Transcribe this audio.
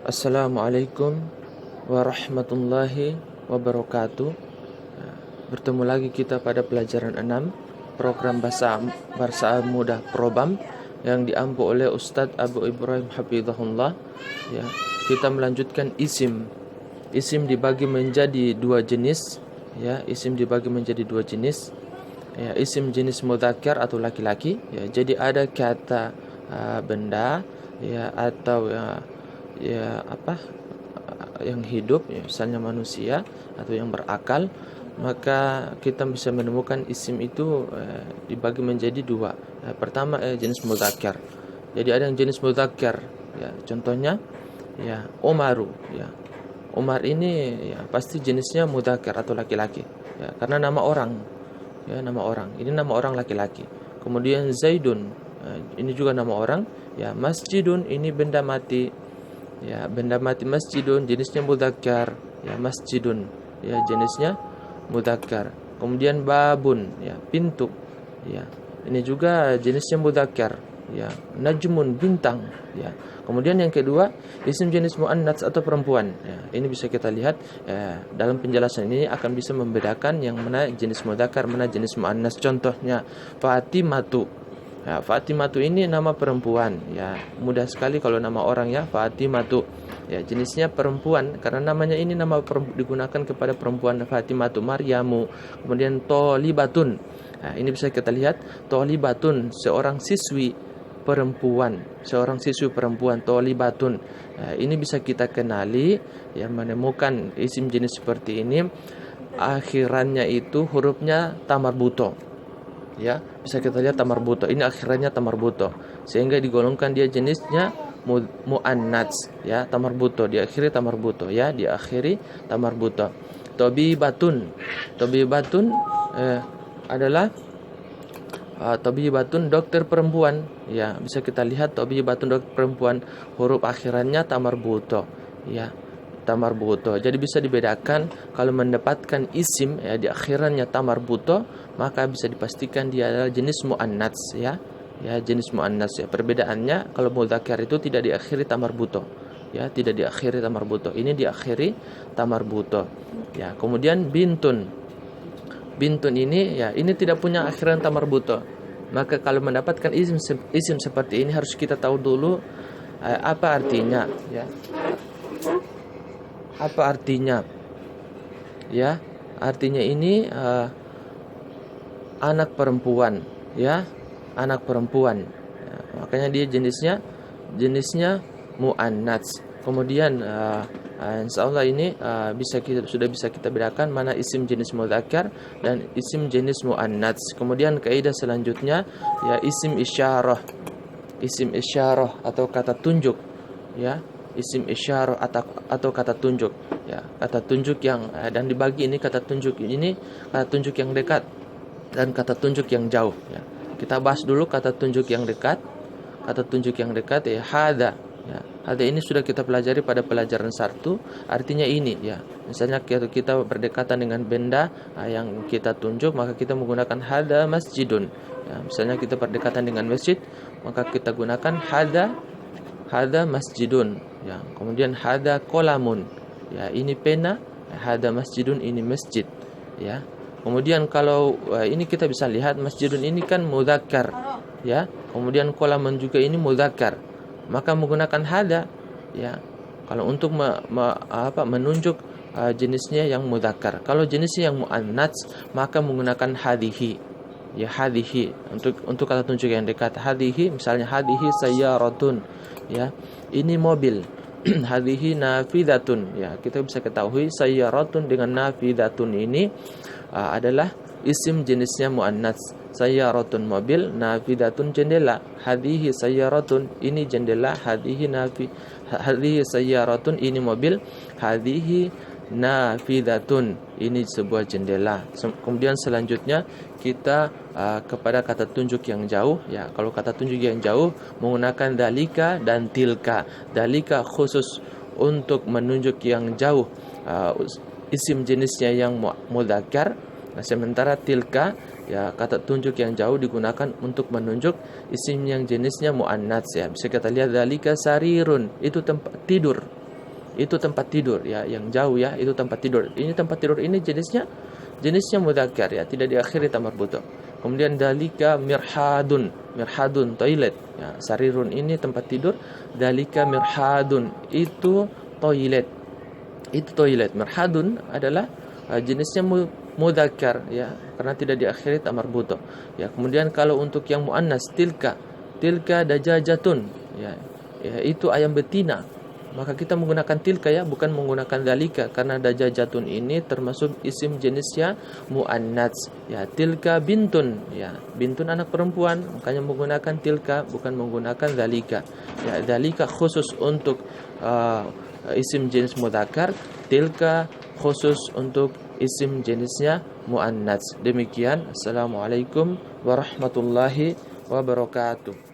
Assalamualaikum warahmatullahi wabarakatuh. Bertemu lagi kita pada pelajaran 6 program bahasa mudah Probam yang diampu oleh Ustadz Abu Ibrahim Hafizahullah. Ya, kita melanjutkan isim. Isim dibagi menjadi dua jenis. Ya, isim dibagi menjadi dua jenis. Ya, isim jenis mudzakkar atau laki-laki. Ya, jadi ada kata benda, ya, atau yang hidup, ya, misalnya manusia atau yang berakal, maka kita bisa menemukan isim itu dibagi menjadi dua. Pertama jenis mudzakkar. Jadi ada yang jenis mudzakkar, ya, contohnya ya Umaru, ya. Umar ini ya pasti jenisnya mudzakkar atau laki-laki, ya, karena nama orang, ya, nama orang. Ini nama orang laki-laki. Kemudian Zaidun, ini juga nama orang, ya. Masjidun ini benda mati, ya, benda mati. Masjidun jenisnya mudzakkar, ya, masjidun, ya, jenisnya mudzakkar. Kemudian babun, ya, pintu, ya, ini juga jenisnya mudzakkar, ya. Najmun bintang, ya. Kemudian yang kedua isim jenis muannats atau perempuan, ya. Ini bisa kita lihat dalam penjelasan ini akan bisa membedakan yang mana jenis mudzakkar, mana jenis muannats. Contohnya Fatimatu. Ya, Fatimatu ini nama perempuan, ya. Mudah sekali kalau nama orang, ya, Fatimatu. Ya, jenisnya perempuan karena namanya ini nama digunakan kepada perempuan. Fatimatu, Maryamu. Kemudian Tholibatun. Nah, ini bisa kita lihat Tholibatun, seorang siswi perempuan, Tholibatun. Nah, ini bisa kita kenali, ya, menemukan isim jenis seperti ini akhirannya itu hurufnya tamarbuto. Ya, bisa kita lihat tamarbuto. Ini akhirannya tamarbuto, sehingga digolongkan dia jenisnya muannats, ya, tamarbuto, diakhiri tamarbuto, ya, diakhiri tamarbuto. Tobibatun adalah Tobibatun dokter perempuan, ya, bisa kita lihat Tobibatun dokter perempuan, huruf akhirannya tamarbuto, ya, tamarbuto. Jadi bisa dibedakan kalau mendapatkan isim, ya, di akhirannya tamarbuto, maka bisa dipastikan dia adalah jenis muannats, ya. Ya, jenis muannats, ya. Perbedaannya kalau mudzakkar itu tidak diakhiri tamarbuto, ya, tidak diakhiri tamarbuto. Ini diakhiri tamarbuto, ya. Kemudian bintun ini, ya, ini tidak punya akhiran tamarbuto. Maka kalau mendapatkan isim seperti ini harus kita tahu dulu apa artinya, ya. Apa artinya? Ya, artinya ini anak perempuan, ya, anak perempuan. Ya, makanya dia jenisnya muannats. Kemudian insyaallah ini sudah bisa kita bedakan mana isim jenis mudzakkar dan isim jenis muannats. Kemudian kaidah selanjutnya, ya, isim isyarah. Isim isyarah atau kata tunjuk, ya. Isim isyarah atau kata tunjuk, ya, kata tunjuk yang dan dibagi ini kata tunjuk yang dekat dan kata tunjuk yang jauh, ya. Kita bahas dulu kata tunjuk yang dekat. Kata tunjuk yang dekat, ya, hada. Ya, hada ini sudah kita pelajari pada pelajaran 1. Artinya ini, ya. Misalnya kita berdekatan dengan benda yang kita tunjuk, maka kita menggunakan hada masjidun. Ya, misalnya kita berdekatan dengan masjid, maka kita gunakan hada masjidun, ya. Kemudian hada kolamun, ya, ini pena. Hada masjidun, ini masjid, ya. Kemudian kalau ini kita bisa lihat masjidun ini kan mudzakkar, ya. Kemudian kolamun juga ini mudzakkar, maka menggunakan hada, ya, kalau untuk menunjuk jenisnya yang mudzakkar. Kalau jenisnya yang muannats, maka menggunakan hadhihi, ya, hadhihi untuk kata tunjuk yang dekat. Hadhihi, misalnya hadhihi sayyaratun, ya, ini mobil. Hadhihi nafidatun, ya, kita bisa ketahui sayyaratun dengan nafidatun ini adalah isim jenisnya muannats. Sayyaratun mobil, nafidatun jendela. Hadhihi sayyaratun, ini jendela. Hadhihi sayyaratun, ini mobil. Hadhihi nafidatun, ini sebuah jendela. Kemudian selanjutnya kita kepada kata tunjuk yang jauh, ya. Kalau kata tunjuk yang jauh menggunakan dalika dan tilka. Dalika khusus untuk menunjuk yang jauh, isim jenisnya yang mudzakkar. Nah, sementara tilka, ya, kata tunjuk yang jauh digunakan untuk menunjuk isim yang jenisnya muannats, ya. Bisa kita lihat dalika sarirun, itu tempat tidur, itu tempat tidur ya, yang jauh ya, itu tempat tidur. Ini tempat tidur ini jenisnya mudzakkar ya, tidak diakhiri ta marbuto. Kemudian dalika mirhadun toilet ya, sarirun ini tempat tidur, dalika mirhadun itu toilet. Itu toilet. Mirhadun adalah jenisnya mudzakkar ya, karena tidak diakhiri ta marbuto. Ya, kemudian kalau untuk yang muannas tilka dajajatun ya, itu ayam betina, maka kita menggunakan tilka ya, bukan menggunakan dalika, karena dajajatun ini termasuk isim jenisnya muannats ya. Tilka bintun ya, bintun anak perempuan, makanya menggunakan tilka bukan menggunakan dalika ya. Dalika khusus untuk isim jenis mudzakkar, tilka khusus untuk isim jenisnya muannats. Demikian. Assalamualaikum warahmatullahi wabarakatuh.